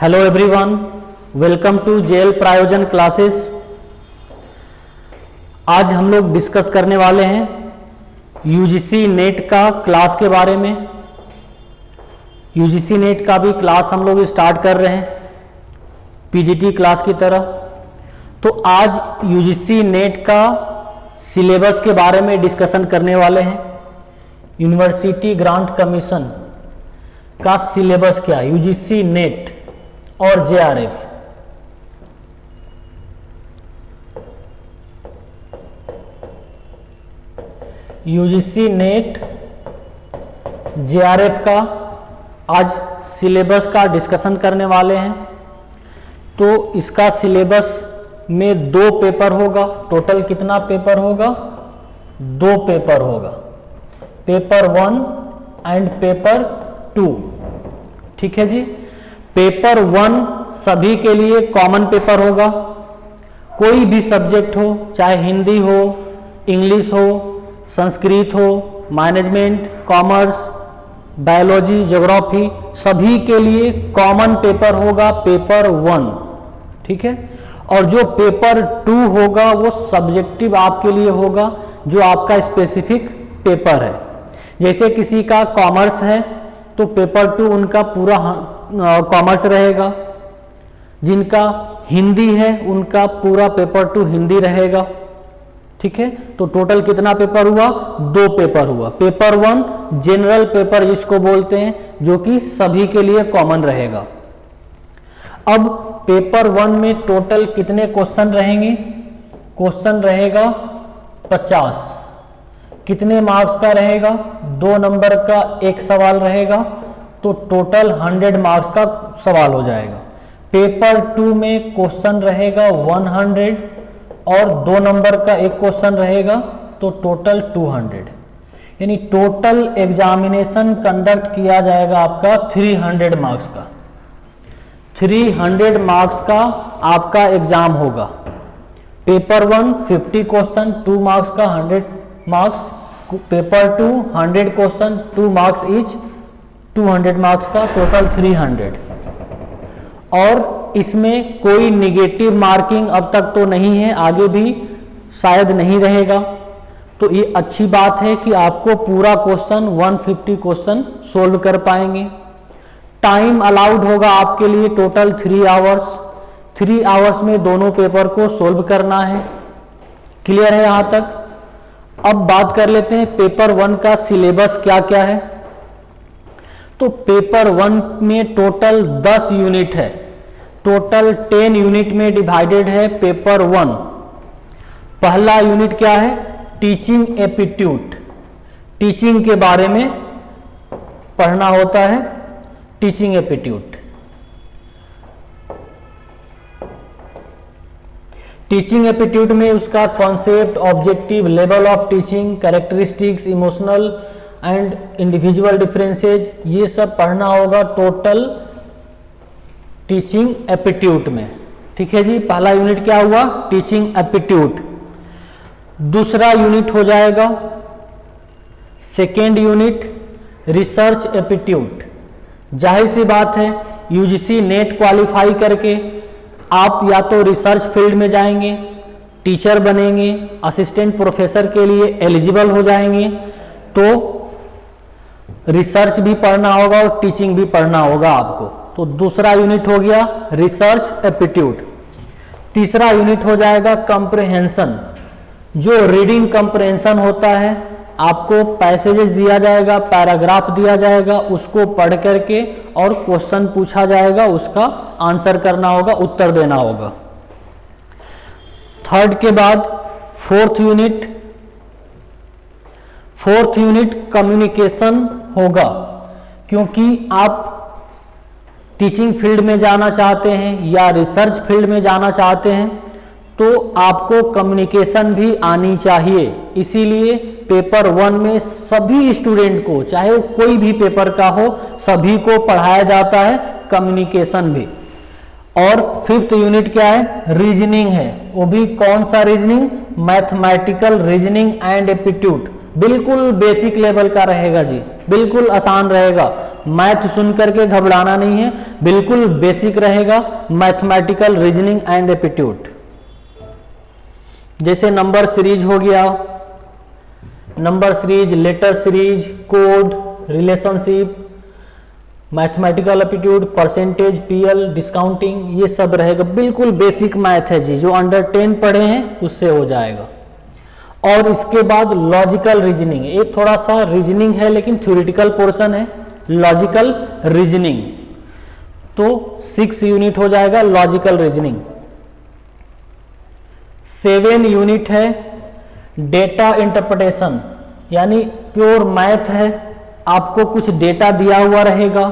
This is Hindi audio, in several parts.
Hello everyone, welcome to JL प्रायोजन क्लासेस। आज हम लोग डिस्कस करने वाले हैं यूजीसी नेट का क्लास के बारे में। यूजीसी नेट का भी क्लास हम लोग स्टार्ट कर रहे हैं पीजीटी क्लास की तरह। तो आज यूजीसी नेट का सिलेबस के बारे में डिस्कशन करने वाले हैं। यूनिवर्सिटी ग्रांट कमीशन का सिलेबस क्या है, यूजीसी नेट और जेआरएफ। यूजीसी नेट जेआरएफ का आज सिलेबस का डिस्कशन करने वाले हैं। तो इसका सिलेबस में 2 पेपर होगा। टोटल कितना पेपर होगा? 2 पेपर होगा, पेपर 1 एंड पेपर 2। ठीक है जी। पेपर 1 सभी के लिए कॉमन पेपर होगा। कोई भी सब्जेक्ट हो, चाहे हिंदी हो, इंग्लिश हो, संस्कृत हो, मैनेजमेंट, कॉमर्स, बायोलॉजी, ज्योग्राफी, सभी के लिए कॉमन पेपर होगा पेपर 1। ठीक है। और जो पेपर 2 होगा वो सब्जेक्टिव आपके लिए होगा, जो आपका स्पेसिफिक पेपर है। जैसे किसी का कॉमर्स है तो पेपर 2 उनका पूरा कॉमर्स रहेगा। जिनका हिंदी है उनका पूरा पेपर 2 हिंदी रहेगा। ठीक है। तो टोटल कितना पेपर हुआ? 2 पेपर हुआ। पेपर 1 जनरल पेपर जिसको बोलते हैं, जो कि सभी के लिए कॉमन रहेगा। अब पेपर 1 में टोटल कितने क्वेश्चन रहेंगे? क्वेश्चन रहेगा 50। कितने मार्क्स का रहेगा? 2 नंबर का एक सवाल रहेगा, तो टोटल 100 मार्क्स का सवाल हो जाएगा। पेपर 2 में क्वेश्चन रहेगा 100 और 2 नंबर का एक क्वेश्चन रहेगा, तो टोटल 200। यानी टोटल एग्जामिनेशन कंडक्ट किया जाएगा आपका 300 मार्क्स का। 300 मार्क्स का आपका एग्जाम होगा। पेपर 1 50 क्वेश्चन 2 मार्क्स का 100 marks. Paper 2 100 question 2 marks each, 200 marks का, टोटल 300। और इसमें कोई निगेटिव मार्किंग अब तक तो नहीं है, आगे भी शायद नहीं रहेगा। तो ये अच्छी बात है कि आपको पूरा क्वेश्चन 150 क्वेश्चन सोल्व कर पाएंगे। टाइम अलाउड होगा आपके लिए टोटल 3 आवर्स। 3 आवर्स में दोनों पेपर को सोल्व करना है। क्लियर है यहां तक? अब बात कर लेते हैं पेपर 1 का सिलेबस क्या क्या है। तो पेपर 1 में टोटल 10 यूनिट है। टोटल 10 यूनिट में डिवाइडेड है पेपर 1। पहला यूनिट क्या है? Teaching aptitude. टीचिंग के बारे में पढ़ना होता है, टीचिंग एप्टीट्यूड। टीचिंग एप्टीट्यूड में उसका concept, objective, level of teaching, characteristics, emotional and individual differences, ये सब पढ़ना होगा टोटल टीचिंग एप्टीट्यूड में। ठीक है जी। पहला यूनिट क्या हुआ? Teaching aptitude. दूसरा यूनिट हो जाएगा सेकेंड यूनिट रिसर्च एप्टीट्यूड। जाहिर सी बात है, यूजीसी नेट क्वालिफाई करके आप या तो रिसर्च फील्ड में जाएंगे, टीचर बनेंगे, असिस्टेंट प्रोफेसर के लिए एलिजिबल हो जाएंगे, तो रिसर्च भी पढ़ना होगा और टीचिंग भी पढ़ना होगा आपको। तो दूसरा यूनिट हो गया रिसर्च एप्टीट्यूड। तीसरा यूनिट हो जाएगा कंप्रहेंशन। जो रीडिंग कंप्रहेंशन होता है, आपको पैसेजेस दिया जाएगा, पैराग्राफ दिया जाएगा, उसको पढ़ करके और क्वेश्चन पूछा जाएगा, उसका आंसर करना होगा, उत्तर देना होगा। थर्ड के बाद फोर्थ यूनिट कम्युनिकेशन होगा। क्योंकि आप टीचिंग फील्ड में जाना चाहते हैं या रिसर्च फील्ड में जाना चाहते हैं, तो आपको कम्युनिकेशन भी आनी चाहिए। इसीलिए पेपर 1 में सभी स्टूडेंट को, चाहे वो कोई भी पेपर का हो, सभी को पढ़ाया जाता है कम्युनिकेशन भी। और फिफ्थ यूनिट क्या है? रीजनिंग है। वो भी कौन सा reasoning? Mathematical reasoning and aptitude. बिल्कुल बेसिक लेवल का रहेगा जी, बिल्कुल आसान रहेगा। मैथ सुन करके घबराना नहीं है, बिल्कुल बेसिक रहेगा, मैथमेटिकल रीजनिंग एंड एप्टीट्यूड। जैसे नंबर सीरीज हो गया, number series, letter series, code, relationship, mathematical aptitude, percentage, PL, discounting, ये सब रहेगा। बिल्कुल बेसिक मैथ है जी, जो अंडर 10 पढ़े हैं उससे हो जाएगा। और इसके बाद लॉजिकल रीजनिंग, एक थोड़ा सा रीजनिंग है लेकिन थ्योरेटिकल पोर्शन है, लॉजिकल रीजनिंग, तो 6 यूनिट हो जाएगा लॉजिकल रीजनिंग। 7 यूनिट है डेटा इंटरप्रिटेशन, यानी प्योर मैथ है, आपको कुछ डेटा दिया हुआ रहेगा,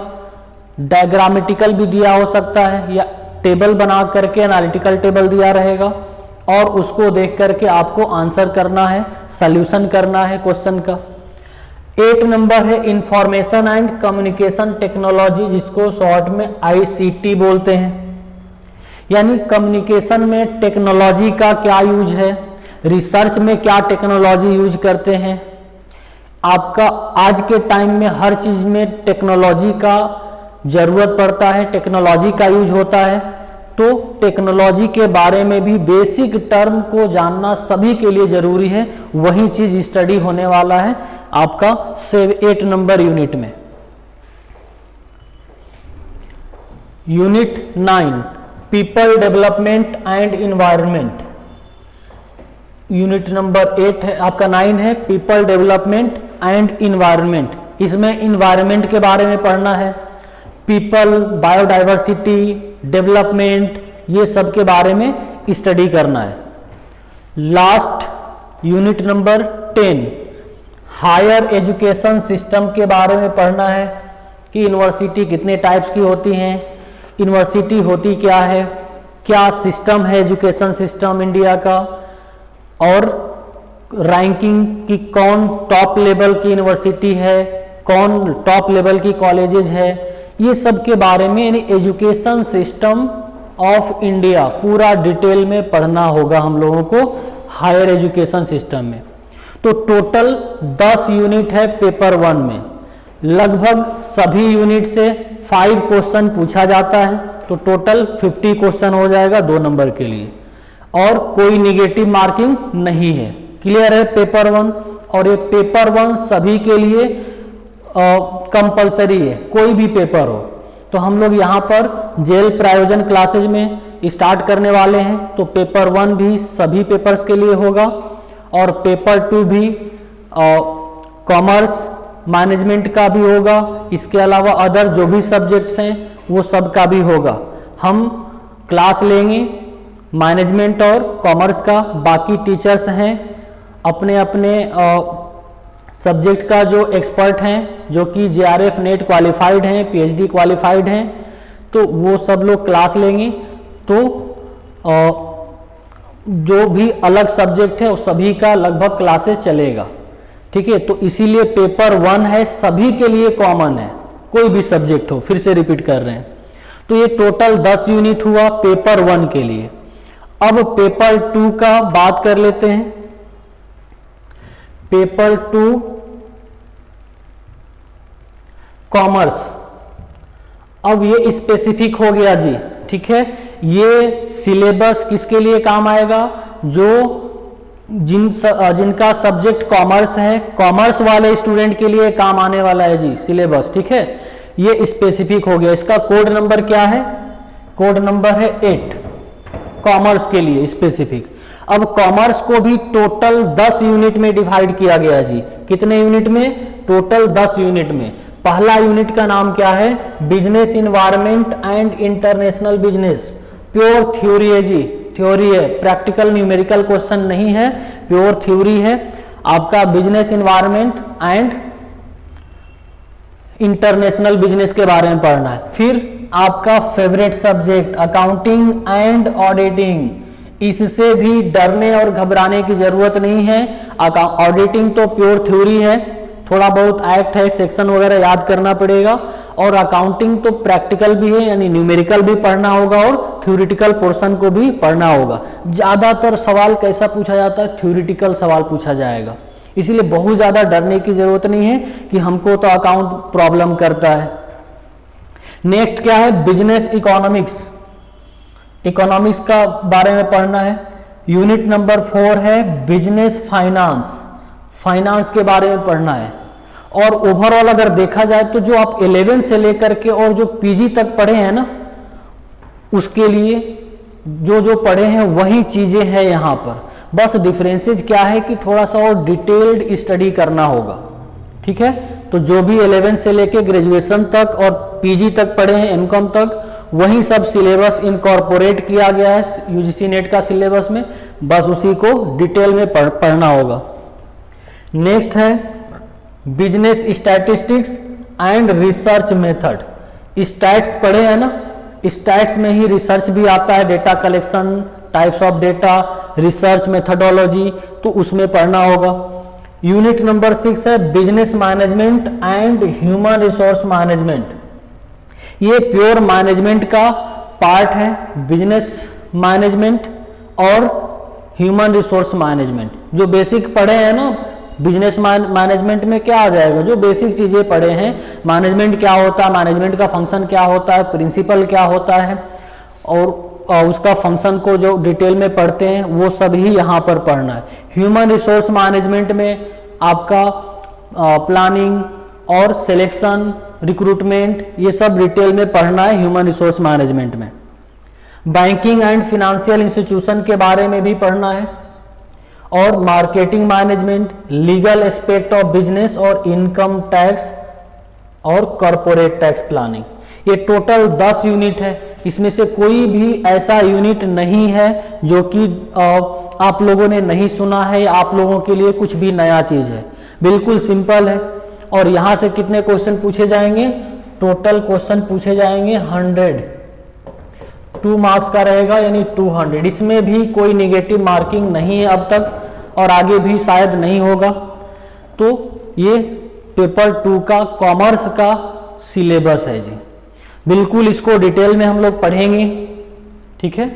डायग्रामेटिकल भी दिया हो सकता है या टेबल बना करके एनालिटिकल टेबल दिया रहेगा और उसको देख करके आपको आंसर करना है, सॉल्यूशन करना है क्वेश्चन का। 8 नंबर है इंफॉर्मेशन एंड कम्युनिकेशन टेक्नोलॉजी, जिसको शॉर्ट में ICT बोलते हैं, यानी कम्युनिकेशन में टेक्नोलॉजी का क्या यूज है, रिसर्च में क्या टेक्नोलॉजी यूज करते हैं। आपका आज के टाइम में हर चीज में टेक्नोलॉजी का जरूरत पड़ता है, टेक्नोलॉजी का यूज होता है, तो टेक्नोलॉजी के बारे में भी बेसिक टर्म को जानना सभी के लिए जरूरी है। वही चीज स्टडी होने वाला है आपका 8 नंबर यूनिट में। Unit 9 people development and environment, unit number 8 है आपका, 9 है पीपल डेवलपमेंट एंड इन्वायरमेंट। इसमें इन्वायरमेंट के बारे में पढ़ना है, पीपल, बायोडाइवर्सिटी, डेवलपमेंट, ये सब के बारे में स्टडी करना है। Last unit number 10 higher education system के बारे में पढ़ना है कि यूनिवर्सिटी कितने टाइप्स की होती हैं, यूनिवर्सिटी होती क्या है, क्या सिस्टम है एजुकेशन सिस्टम इंडिया का, और रैंकिंग की कौन टॉप लेवल की यूनिवर्सिटी है, कौन टॉप लेवल की कॉलेजेस है, ये सब के बारे में, यानी एजुकेशन सिस्टम ऑफ इंडिया पूरा डिटेल में पढ़ना होगा हम लोगों को हायर एजुकेशन सिस्टम में। तो टोटल 10 यूनिट है पेपर 1 में, लगभग सभी यूनिट से 5 क्वेश्चन पूछा जाता है, तो टोटल 50 क्वेश्चन हो जाएगा 2 नंबर के लिए, और कोई निगेटिव मार्किंग नहीं है। क्लियर है पेपर 1, और ये पेपर 1 सभी के लिए कंपलसरी है, कोई भी पेपर हो। तो हम लोग यहाँ पर जेल प्रायोजन क्लासेज में स्टार्ट करने वाले हैं, तो पेपर 1 भी सभी पेपर्स के लिए होगा, और पेपर 2 भी कॉमर्स मैनेजमेंट का भी होगा, इसके अलावा अदर जो भी सब्जेक्ट्स हैं वो सब का भी होगा। हम क्लास लेंगे मैनेजमेंट और कॉमर्स का, बाकी टीचर्स हैं अपने अपने सब्जेक्ट का जो एक्सपर्ट हैं, जो कि JRF नेट क्वालिफाइड हैं, PhD क्वालिफाइड हैं, तो वो सब लोग क्लास लेंगे। तो जो भी अलग सब्जेक्ट है वो सभी का लगभग क्लासेस चलेगा, ठीक है। तो इसीलिए पेपर 1 है, सभी के लिए कॉमन है, कोई भी सब्जेक्ट हो, फिर से रिपीट कर रहे हैं। तो ये टोटल 10 यूनिट हुआ पेपर 1 के लिए। अब पेपर 2 का बात कर लेते हैं। पेपर 2 कॉमर्स, अब ये स्पेसिफिक हो गया जी, ठीक है। ये सिलेबस किसके लिए काम आएगा, जो जिनका सब्जेक्ट कॉमर्स है, कॉमर्स वाले स्टूडेंट के लिए काम आने वाला है जी सिलेबस, ठीक है। ये स्पेसिफिक हो गया। इसका कोड नंबर क्या है, कोड नंबर है 8, कॉमर्स के लिए स्पेसिफिक। अब कॉमर्स को भी टोटल 10 यूनिट में डिवाइड किया गया जी। कितने यूनिट में, टोटल 10 यूनिट में। पहला यूनिट का नाम क्या है, business environment and international business, pure theory है जी, थ्योरी है, प्रैक्टिकल न्यूमेरिकल क्वेश्चन नहीं है, प्योर थ्योरी है आपका। Business environment and international business के बारे में पढ़ना है। फिर आपका favourite subject accounting and auditing, इससे भी डरने और घबराने की जरूरत नहीं है। ऑडिटिंग तो प्योर थ्योरी है, थोड़ा बहुत एक्ट है, सेक्शन वगैरह याद करना पड़ेगा, और अकाउंटिंग तो प्रैक्टिकल भी है, यानी न्यूमेरिकल भी पढ़ना होगा और थ्योरेटिकल पोर्शन को भी पढ़ना होगा। ज्यादातर सवाल कैसा पूछा जाता है, थ्योरेटिकल सवाल पूछा जाएगा, इसीलिए बहुत ज़्यादा डरने की ज़रूरत नहीं है कि हमको तो अकाउंट प्रॉब्लम करता है। नेक्स्ट क्या है, बिजनेस इकोनॉमिक्स। इकोनॉमिक्स का बारे में पढ़ना है। यूनिट नंबर 4 है बिजनेस फाइनेंस, फाइनेंस के बारे में पढ़ना है। और ओवरऑल अगर देखा जाए तो जो आप 11 से लेकर के और जो पीजी तक पढ़े हैं ना, उसके लिए जो जो पढ़े हैं वही चीजें हैं यहाँ पर। बस डिफरेंसेस क्या है कि थोड़ा सा और डिटेल्ड स्टडी करना होगा, ठीक है। तो जो भी 11 से लेके ग्रेजुएशन तक और पीजी तक पढ़े हैं, एमकॉम तक, वही सब सिलेबस इनकॉर्पोरेट किया गया है यूजीसी नेट का सिलेबस में, बस उसी को डिटेल में पढ़ना होगा। नेक्स्ट है business statistics and research method. Stats पढ़े हैं ना, स्टैट्स में ही रिसर्च भी आता है, data collection, types of data, research methodology, तो उसमें पढ़ना होगा। यूनिट नंबर 6 है business management and human resource management. ये प्योर मैनेजमेंट का पार्ट है, बिजनेस मैनेजमेंट और ह्यूमन रिसोर्स मैनेजमेंट। जो बेसिक पढ़े हैं ना बिजनेस मैनेजमेंट में, क्या आ जाएगा, जो बेसिक चीजें पढ़े हैं, मैनेजमेंट क्या होता है, मैनेजमेंट का फंक्शन क्या होता है, प्रिंसिपल क्या होता है, और उसका फंक्शन को जो डिटेल में पढ़ते हैं वो सब ही यहाँ पर पढ़ना है। ह्यूमन रिसोर्स मैनेजमेंट में आपका प्लानिंग और सिलेक्शन, रिक्रूटमेंट, ये सब डिटेल में पढ़ना है ह्यूमन रिसोर्स मैनेजमेंट में। बैंकिंग एंड फिनेंशियल इंस्टीट्यूशन के बारे में भी पढ़ना है, और marketing management, legal aspect of business और इनकम टैक्स और कॉर्पोरेट टैक्स प्लानिंग। ये टोटल 10 यूनिट है। इसमें से कोई भी ऐसा यूनिट नहीं है जो कि आप लोगों ने नहीं सुना है, आप लोगों के लिए कुछ भी नया चीज है, बिल्कुल सिंपल है। और यहां से कितने क्वेश्चन पूछे जाएंगे, टोटल क्वेश्चन पूछे जाएंगे 100, 2 मार्क्स का रहेगा यानी 200। इसमें भी कोई नेगेटिव मार्किंग नहीं है अब तक, और आगे भी शायद नहीं होगा। तो ये पेपर 2 का कॉमर्स का सिलेबस है जी, बिल्कुल इसको डिटेल में हम लोग पढ़ेंगे, ठीक है।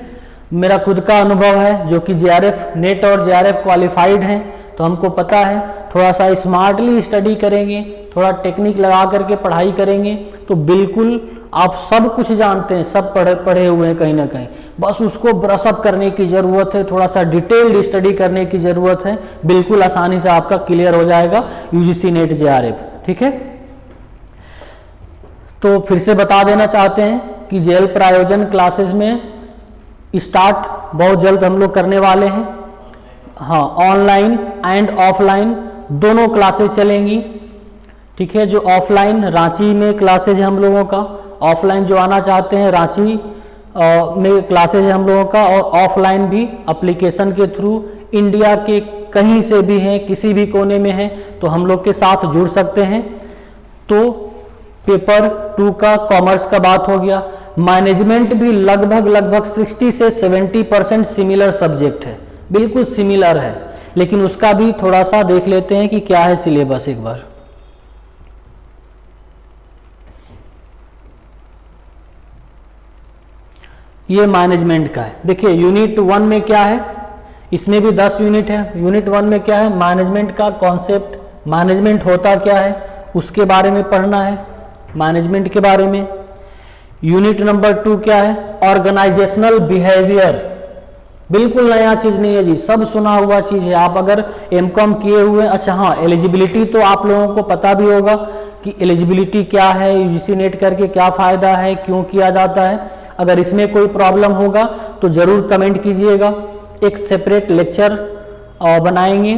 मेरा खुद का अनुभव है, जो कि जेआरएफ नेट और जेआरएफ क्वालिफाइड हैं, तो हमको पता है, थोड़ा सा स्मार्टली स्टडी करेंगे, थोड़ा टेक्निक लगा करके पढ़ाई करेंगे, तो बिल्कुल आप सब कुछ जानते हैं, सब पढ़े हुए हैं कहीं ना कहीं, बस उसको ब्रशअप करने की ज़रूरत है, थोड़ा सा डिटेल्ड स्टडी करने की ज़रूरत है, बिल्कुल आसानी से आपका क्लियर हो जाएगा यूजीसी नेट जेआरएफ, ठीक है। तो फिर से बता देना चाहते हैं कि जेल प्रायोजन क्लासेस में स्टार्ट बहुत जल्द हम लोग करने वाले हैं। हाँ, ऑनलाइन एंड ऑफलाइन दोनों क्लासेस चलेंगी, ठीक है। जो ऑफलाइन रांची में क्लासेज है हम लोगों का, ऑफलाइन जो आना चाहते हैं रांची में क्लासेज है हम लोगों का, और ऑफलाइन भी एप्लीकेशन के थ्रू इंडिया के कहीं से भी हैं, किसी भी कोने में हैं, तो हम लोग के साथ जुड़ सकते हैं। तो पेपर 2 का कॉमर्स का बात हो गया। मैनेजमेंट भी लगभग 60 से 70% सिमिलर सब्जेक्ट है, बिल्कुल सिमिलर है, लेकिन उसका भी थोड़ा सा देख लेते हैं कि क्या है सिलेबस एक बार। ये मैनेजमेंट का है। देखिए यूनिट 1 में क्या है, इसमें भी 10 यूनिट है। यूनिट 1 में क्या है, मैनेजमेंट का कॉन्सेप्ट, मैनेजमेंट होता क्या है उसके बारे में पढ़ना है, मैनेजमेंट के बारे में। यूनिट नंबर 2 क्या है, ऑर्गेनाइजेशनल बिहेवियर, बिल्कुल नया चीज नहीं है जी, सब सुना हुआ चीज है। आप अगर एमकॉम किए हुए, अच्छा हाँ, एलिजिबिलिटी तो आप लोगों को पता भी होगा कि एलिजिबिलिटी क्या है, यूजीसी नेट करके क्या फायदा है, क्यों किया जाता है। अगर इसमें कोई प्रॉब्लम होगा तो जरूर कमेंट कीजिएगा, एक सेपरेट लेक्चर बनाएंगे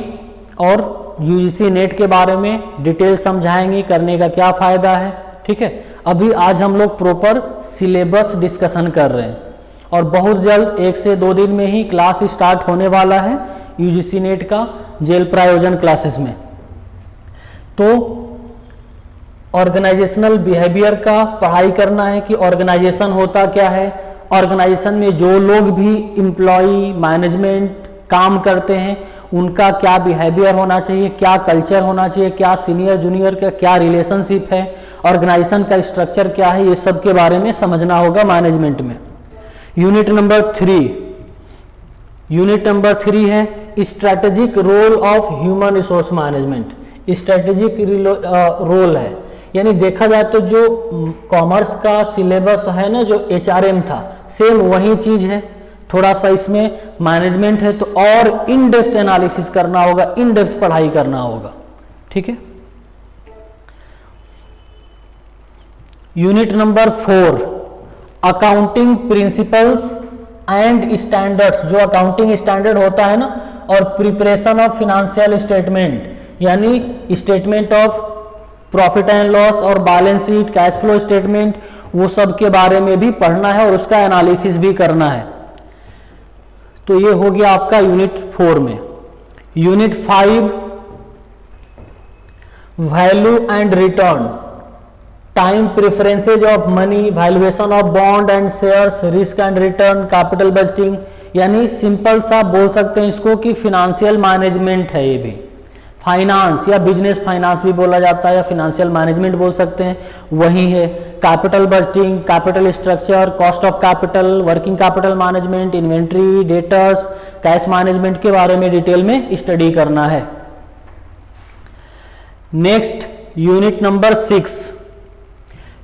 और यूजीसी नेट के बारे में डिटेल समझाएंगे, करने का क्या फायदा है, ठीक है। अभी आज हम लोग प्रॉपर सिलेबस डिस्कशन कर रहे हैं, और बहुत जल्द 1 से 2 दिन में ही क्लास स्टार्ट होने वाला है यूजीसी नेट का जेल प्रायोजन क्लासेस में। तो ऑर्गेनाइजेशनल बिहेवियर का पढ़ाई करना है कि ऑर्गेनाइजेशन होता क्या है, ऑर्गेनाइजेशन में जो लोग भी एम्प्लॉई मैनेजमेंट काम करते हैं उनका क्या बिहेवियर होना चाहिए, क्या कल्चर होना चाहिए, क्या सीनियर जूनियर का क्या रिलेशनशिप है, ऑर्गेनाइजेशन का स्ट्रक्चर क्या है, ये सब के बारे में समझना होगा मैनेजमेंट में। यूनिट नंबर 3 यूनिट नंबर 3 है strategic role of human resource management. Strategic role है, यानी देखा जाए तो जो कॉमर्स का सिलेबस है ना, जो HRM था, सेम वही चीज है, थोड़ा सा इसमें मैनेजमेंट है, तो और इन डेप्थ एनालिसिस करना होगा, इन डेप्थ पढ़ाई करना होगा। ठीक है। Unit number 4 accounting principles and standards. जो अकाउंटिंग स्टैंडर्ड होता है ना, और प्रिपरेशन ऑफ फिनेंशियल स्टेटमेंट, यानी statement of profit and loss और balance sheet, cash flow statement, वो सब के बारे में भी पढ़ना है और उसका एनालिसिस भी करना है। तो ये हो गया आपका यूनिट 4 में। Unit 5 value and return, time preferences of money, valuation of bond and shares, risk and return, capital budgeting, यानी सिंपल सा बोल सकते हैं इसको कि फिनेंशियल मैनेजमेंट है। ये भी फाइनेंस या बिजनेस फाइनेंस भी बोला जाता है, या फिनेंशियल मैनेजमेंट बोल सकते हैं, वही है। Capital budgeting, capital structure, cost of capital, working capital management, inventory, debtors, cash management के बारे में डिटेल में स्टडी करना है। Next unit number 6।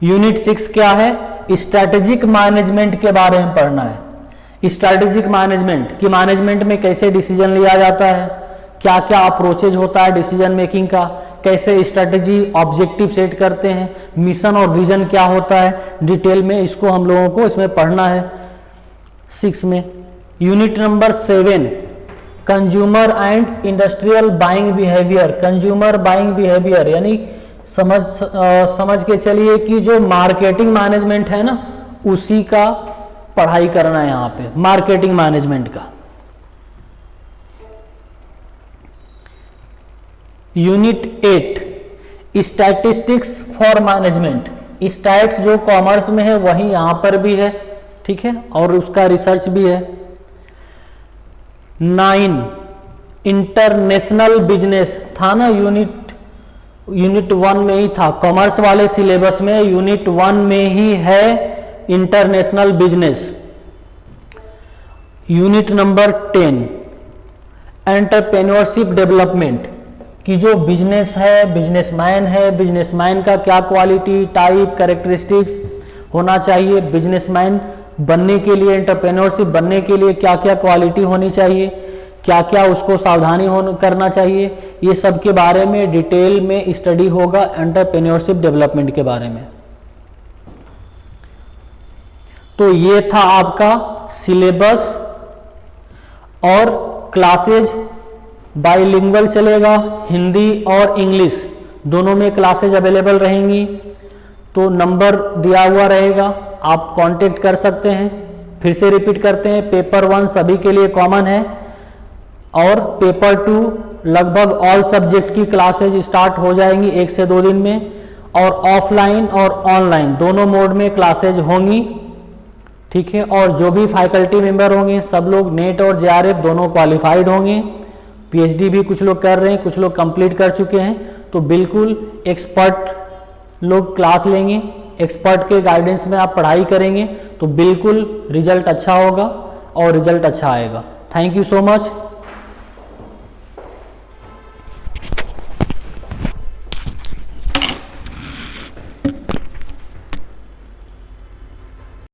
यूनिट 6 क्या है? स्ट्रैटेजिक मैनेजमेंट के बारे में पढ़ना है। स्ट्रैटेजिक मैनेजमेंट कि मैनेजमेंट में कैसे डिसीजन लिया जाता है, क्या क्या अप्रोचेज होता है डिसीजन मेकिंग का, कैसे स्ट्रैटेजी ऑब्जेक्टिव सेट करते हैं, मिशन और विजन क्या होता है, डिटेल में इसको हम लोगों को इसमें पढ़ना है 6 में। Unit number 7 consumer and industrial buying behaviour. Consumer buying behaviour यानी समझ के चलिए कि जो मार्केटिंग मैनेजमेंट है ना, उसी का पढ़ाई करना है यहाँ पे, मार्केटिंग मैनेजमेंट का। Unit 8 statistics for management. Stats जो कॉमर्स में है वही यहां पर भी है, ठीक है, और उसका रिसर्च भी है। 9 इंटरनेशनल बिजनेस था ना, यूनिट 1 में ही था, कॉमर्स वाले सिलेबस में यूनिट 1 में ही है international business. Unit number 10 entrepreneurship development कि जो बिजनेस है, बिजनेसमैन का क्या क्वालिटी, टाइप, कैरेक्टरिस्टिक्स होना चाहिए, बिजनेसमैन बनने के लिए, एंटरप्रेन्योरशिप बनने के लिए क्या क्या क्वालिटी होनी चाहिए, क्या क्या उसको सावधानी करना चाहिए, ये सब के बारे में डिटेल में स्टडी होगा एंटरप्रेन्योरशिप डेवलपमेंट के बारे में। तो ये था आपका सिलेबस, और क्लासेज बाइलिंगुअल चलेगा, हिंदी और इंग्लिश दोनों में क्लासेज अवेलेबल रहेंगी। तो नंबर दिया हुआ रहेगा, आप कांटेक्ट कर सकते हैं। फिर से रिपीट करते हैं, पेपर 1 सभी के लिए कॉमन है, और पेपर 2 लगभग ऑल सब्जेक्ट की क्लासेज स्टार्ट हो जाएंगी 1 से 2 दिन में, और ऑफलाइन और ऑनलाइन दोनों मोड में क्लासेज होंगी, ठीक है। और जो भी फैकल्टी मेंबर होंगे सब लोग नेट और JRF दोनों क्वालिफाइड होंगे। PhD भी कुछ लोग कर रहे हैं, कुछ लोग कंप्लीट कर चुके हैं। तो बिल्कुल एक्सपर्ट लोग क्लास लेंगे, एक्सपर्ट के गाइडेंस में आप पढ़ाई करेंगे तो बिल्कुल रिजल्ट अच्छा होगा और रिजल्ट अच्छा आएगा। Thank you so much.